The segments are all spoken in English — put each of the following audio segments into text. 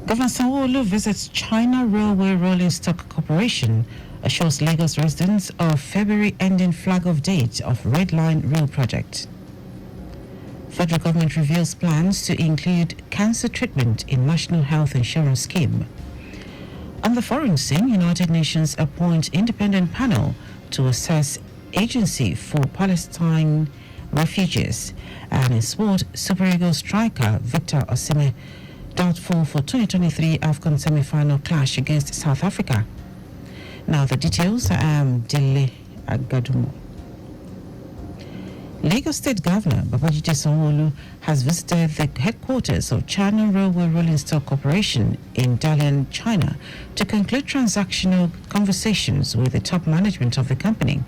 Governor Sanwo-Olu visits China Railway Rolling Stock Corporation, assures Lagos residents of February ending flag of date of Red Line Rail project. Federal government reveals plans to include cancer treatment in National Health Insurance Scheme. On the foreign scene, United Nations appoint independent panel to assess agency for Palestine refugees. And in sport, Super Eagles striker Victor Osimhen doubtful for 2023 AFCON semi-final clash against South Africa. Now the details. Dele Agadumo. Lagos State Governor Babajide Sanwo-Olu has visited the headquarters of China Railway Rolling Stock Corporation in Dalian, China, to conclude transactional conversations with the top management of the company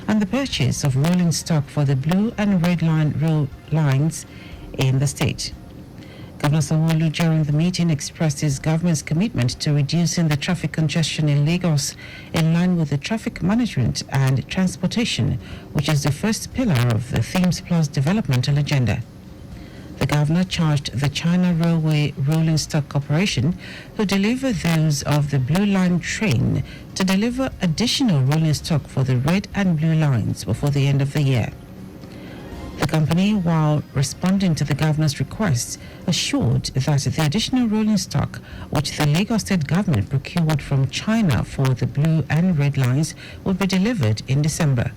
and the purchase of rolling stock for the Blue and Red Line rail lines in the state. Governor Sanwo-Olu during the meeting expressed his government's commitment to reducing the traffic congestion in Lagos in line with the traffic management and transportation, which is the first pillar of the Themes Plus developmental agenda. The governor charged the China Railway Rolling Stock Corporation, who deliver those of the Blue Line train, to deliver additional rolling stock for the Red and Blue lines before the end of the year. The company, while responding to the governor's request, assured that the additional rolling stock, which the Lagos State government procured from China for the Blue and Red lines, would be delivered in December.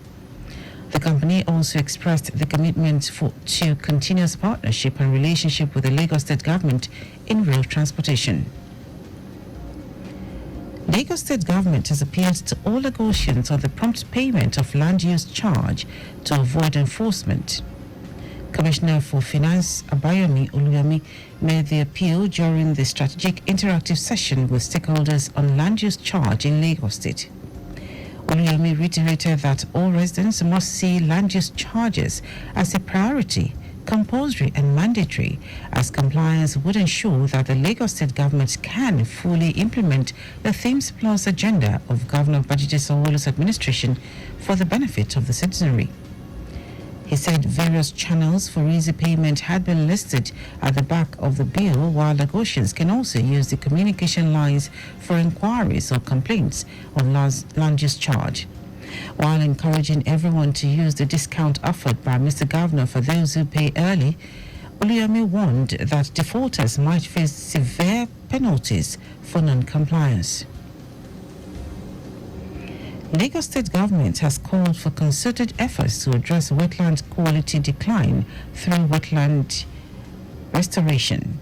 The company also expressed the commitment to continuous partnership and relationship with the Lagos State government in rail transportation. Lagos State government has appealed to all Lagosians on the prompt payment of land use charge to avoid enforcement. Commissioner for Finance Abayomi Oluyomi made the appeal during the strategic interactive session with stakeholders on land use charge in Lagos State. Oluyomi reiterated that all residents must see land use charges as a priority, compulsory and mandatory, as compliance would ensure that the Lagos State government can fully implement the Themes Plus agenda of Governor Babajide Sanwo-Olu's administration for the benefit of the citizenry. He said various channels for easy payment had been listed at the back of the bill, while Lagosians can also use the communication lines for inquiries or complaints on land use charge. While encouraging everyone to use the discount offered by Mr. Governor for those who pay early, Oluyomi warned that defaulters might face severe penalties for non-compliance. Lagos State government has called for concerted efforts to address wetland quality decline through wetland restoration.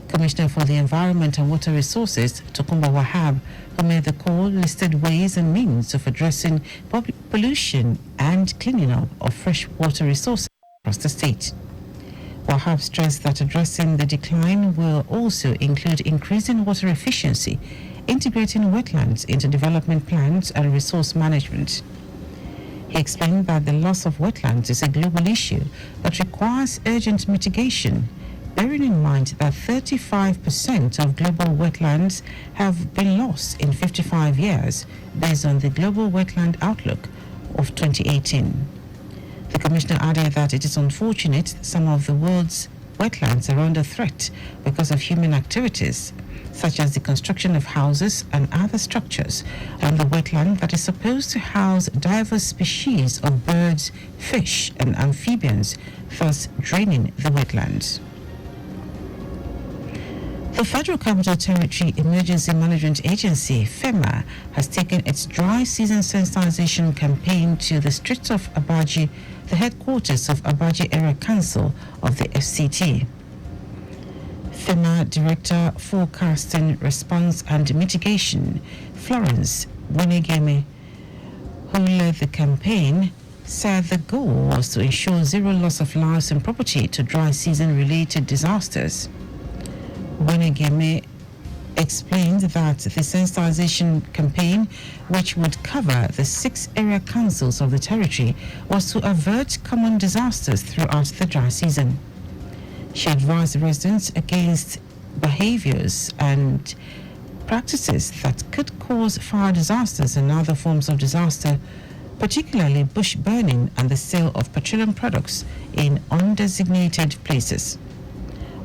Commissioner for the Environment and Water Resources, Tokunbo Wahab, who made the call, listed ways and means of addressing public pollution and cleaning up of fresh water resources across the state. Wahab stressed that addressing the decline will also include increasing water efficiency, integrating wetlands into development plans and resource management. He explained that the loss of wetlands is a global issue that requires urgent mitigation, bearing in mind that 35% of global wetlands have been lost in 55 years, based on the Global Wetland Outlook of 2018. The commissioner added that it is unfortunate some of the world's wetlands are under threat because of human activities, such as the construction of houses and other structures on the wetland that is supposed to house diverse species of birds, fish, and amphibians, thus draining the wetlands. The Federal Capital Territory Emergency Management Agency, FEMA, has taken its dry season sensitization campaign to the streets of Abaji, the headquarters of Abaji Area Council of the FCT. FEMA Director Forecasting, Response and Mitigation, Florence Winegeme, who led the campaign, said the goal was to ensure zero loss of lives and property to dry season-related disasters. Winegeme explained that the sensitization campaign, which would cover the 6 area councils of the territory, was to avert common disasters throughout the dry season. She advised residents against behaviors and practices that could cause fire disasters and other forms of disaster, particularly bush burning and the sale of petroleum products in undesignated places.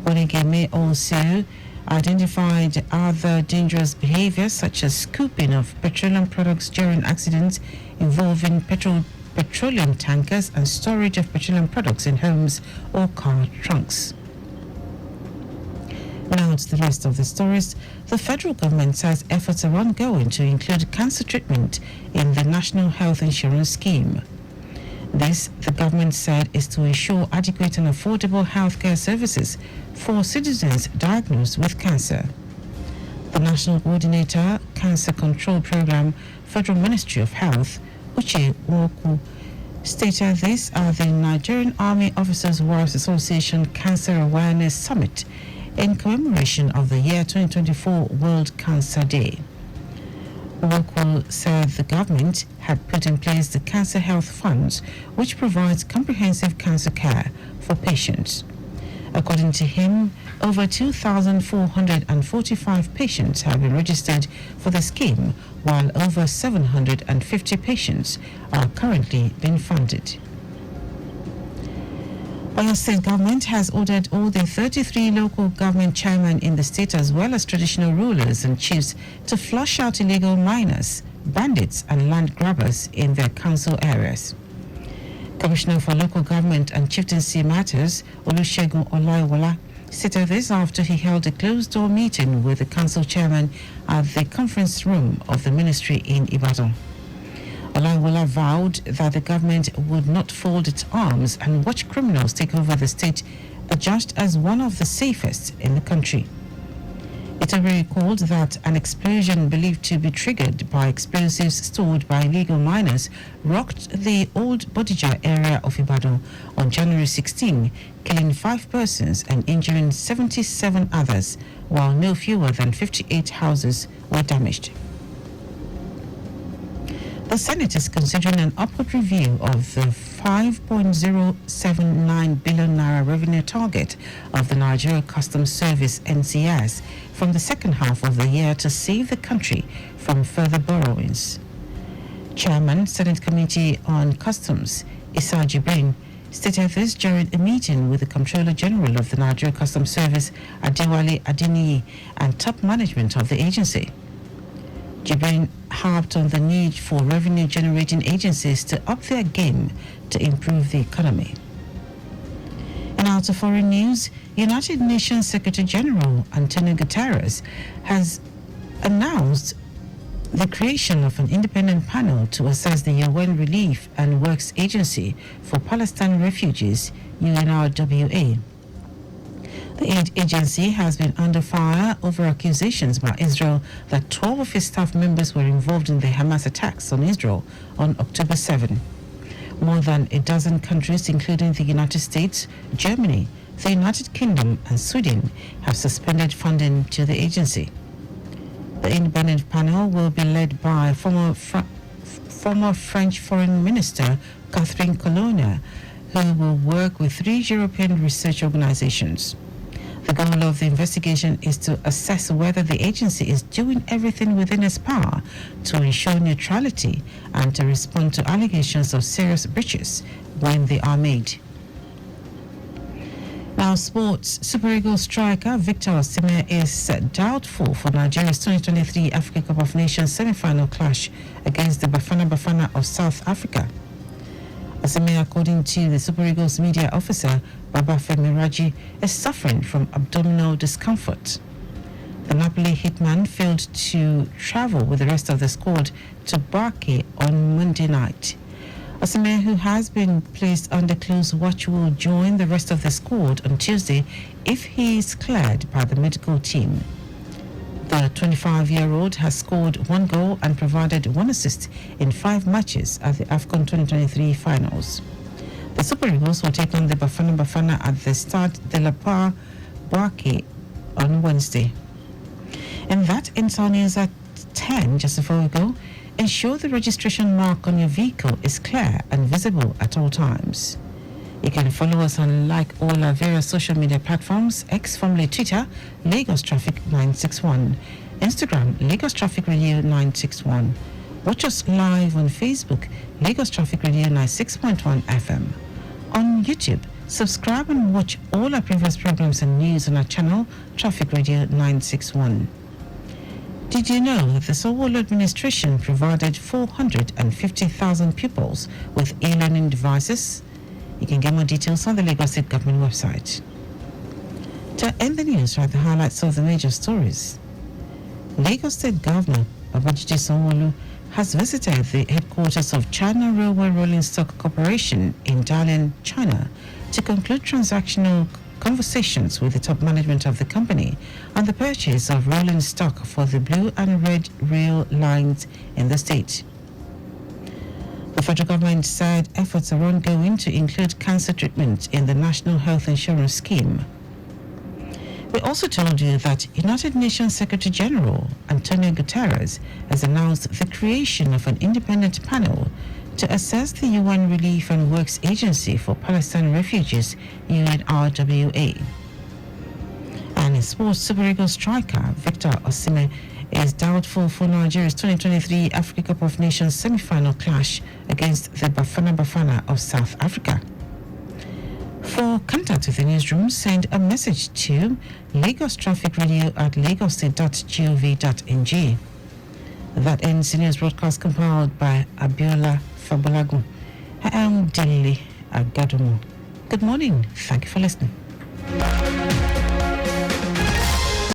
Onegeme also identified other dangerous behaviors such as scooping of petroleum products during accidents involving petroleum tankers and storage of petroleum products in homes or car trunks. Now to the rest of the stories. The federal government says efforts are ongoing to include cancer treatment in the National Health Insurance Scheme. This, the government said, is to ensure adequate and affordable healthcare services for citizens diagnosed with cancer. The National Coordinator, Cancer Control Program, Federal Ministry of Health, Uche Nwoku, stated this at the Nigerian Army Officers' Wives Association Cancer Awareness Summit in commemoration of the year 2024 World Cancer Day. Nwoku said the government had put in place the Cancer Health Funds, which provides comprehensive cancer care for patients. According to him, over 2,445 patients have been registered for the scheme, while over 750 patients are currently being funded. Oyo State government has ordered all the 33 local government chairmen in the state, as well as traditional rulers and chiefs, to flush out illegal miners, bandits and land grabbers in their council areas. Commissioner for Local Government and Chieftaincy Matters, Olusegun Olaiwola, stated this after he held a closed-door meeting with the council chairman at the conference room of the ministry in Ibadan. Olaiwola vowed that the government would not fold its arms and watch criminals take over the state, adjudged as one of the safest in the country. It will be recalled that an explosion believed to be triggered by explosives stored by illegal miners rocked the old Bodija area of Ibadan on January 16, killing 5 persons and injuring 77 others, while no fewer than 58 houses were damaged. The Senate is considering an upward review of the 5.079 billion naira revenue target of the Nigeria Customs Service (NCS) from the second half of the year to save the country from further borrowings. Chairman, Senate Committee on Customs, Issa Jibrin, stated this during a meeting with the Comptroller General of the Nigeria Customs Service, Adewale Adeniyi, and top management of the agency. Jibrin harped on the need for revenue-generating agencies to up their game to improve the economy. And out of foreign news, United Nations Secretary General Antonio Guterres has announced the creation of an independent panel to assess the UN Relief and Works Agency for Palestine Refugees, UNRWA. The aid agency has been under fire over accusations by Israel that 12 of its staff members were involved in the Hamas attacks on Israel on October 7. More than a dozen countries, including the United States, Germany, the United Kingdom, and Sweden, have suspended funding to the agency. The independent panel will be led by former French Foreign Minister Catherine Colonna, who will work with 3 European research organizations. The goal of the investigation is to assess whether the agency is doing everything within its power to ensure neutrality and to respond to allegations of serious breaches when they are made. Now, sports. Super Eagles striker Victor Osimhen is doubtful for Nigeria's 2023 Africa Cup of Nations semi-final clash against the Bafana Bafana of South Africa. Osimhen, according to the Super Eagles media officer, Babafemi Raji, is suffering from abdominal discomfort. The Napoli hitman failed to travel with the rest of the squad to Barque on Monday night. Osimhen, who has been placed under close watch, will join the rest of the squad on Tuesday if he is cleared by the medical team. The 25-year-old has scored 1 goal and provided 1 assist in 5 matches at the AFCON 2023 finals. The Super Eagles will take on the Bafana Bafana at the Stade de la Paix, Barque, on Wednesday. And that ends our news at 10. Just before we go, ensure the registration mark on your vehicle is clear and visible at all times. You can follow us on like all our various social media platforms: X, formerly Twitter, Lagos Traffic 961, Instagram, Lagos Traffic Radio 961. Watch us live on Facebook, Lagos Traffic Radio 96.1 FM. On YouTube, Subscribe and watch all our previous programs and news on our channel, Traffic Radio 961. Did you know that the Sowolo administration provided 450,000 pupils with e-learning devices? You can get more details on the Lagos State Government website. To end the news, write the highlights of the major stories. Lagos State Governor Babajide Sanwo-Olu has visited the headquarters of China Railway Rolling Stock Corporation in Dalian, China, to conclude transactional conversations with the top management of the company on the purchase of rolling stock for the blue and red rail lines in the state. The federal government said efforts are ongoing to include cancer treatment in the National Health Insurance Scheme. We also told you that United Nations Secretary General Antonio Guterres has announced the creation of an independent panel to assess the UN Relief and Works Agency for Palestine Refugees, UNRWA. And in sports, Super Eagles striker Victor Osimhen is doubtful for Nigeria's 2023 Africa Cup of Nations semi-final clash against the Bafana Bafana of South Africa. For contact with the newsroom, send a message to Lagos Traffic Radio at lagostate.gov.ng. That ends the news broadcast compiled by Abiola Fabulagun. I am Dele Agadumo. Good morning. Thank you for listening.